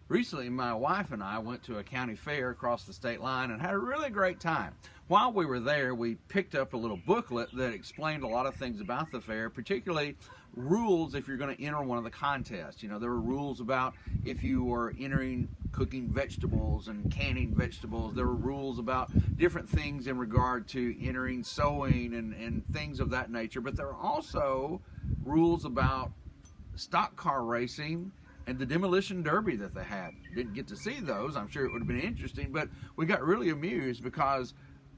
Recently, my wife and I went to a county fair across the state line and had a really great time. While we were there, we picked up a little booklet that explained a lot of things about the fair, particularly rules if you're going to enter one of the contests. You know, there were rules about if you were entering cooking vegetables and canning vegetables. There were rules about different things in regard to entering sewing and things of that nature. But there were also rules about stock car racing and the demolition derby that they had. Didn't get to see those. I'm sure it would have been interesting, but we got really amused because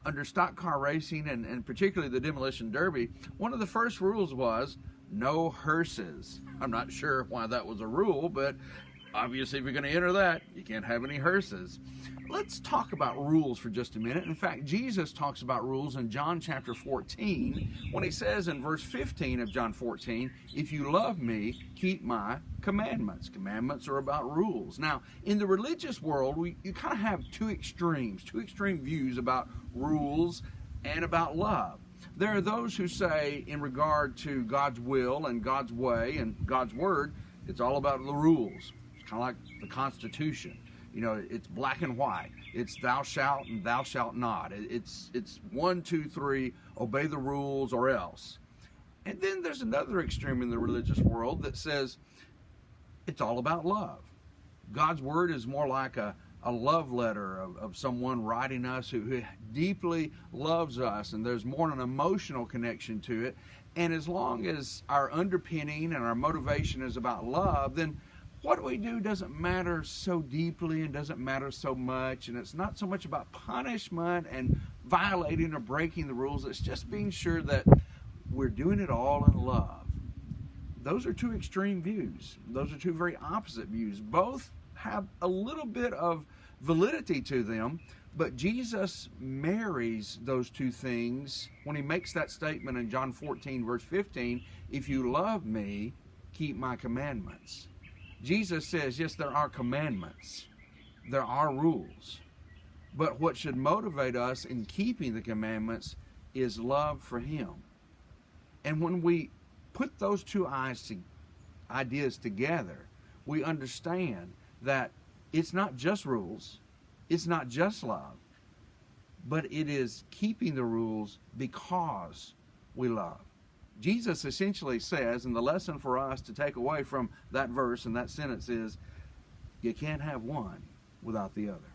under stock car racing and particularly the demolition derby, one of the first rules was no hearses. I'm not sure why that was a rule, but obviously if you're going to enter that, you can't have any hearses. Let's talk about rules for just a minute. In fact, Jesus talks about rules in John chapter 14 when he says in verse 15 of John 14, if you love me, keep my commandments. Commandments are about rules. Now, in the religious world, you kind of have two extreme views about rules and about love. There are those who say in regard to God's will and God's way and God's word, it's all about the rules. It's kind of like the Constitution. You know, it's black and white. It's thou shalt and thou shalt not. It's 1, 2, 3, obey the rules or else. And then there's another extreme in the religious world that says it's all about love. God's word is more like a love letter of someone writing us who deeply loves us, and there's more an emotional connection to it. And as long as our underpinning and our motivation is about love, then what we do doesn't matter so deeply and doesn't matter so much, and it's not so much about punishment and violating or breaking the rules. It's just being sure that we're doing it all in love. Those are two extreme views. Those are two very opposite views. Both have a little bit of validity to them, but Jesus marries those two things when he makes that statement in John 14 verse 15, if you love me, keep my commandments. Jesus says, yes, there are commandments, there are rules, but what should motivate us in keeping the commandments is love for him. And when we put those two ideas together, we understand that it's not just rules, it's not just love, but it is keeping the rules because we love. Jesus essentially says, and the lesson for us to take away from that verse and that sentence is, you can't have one without the other.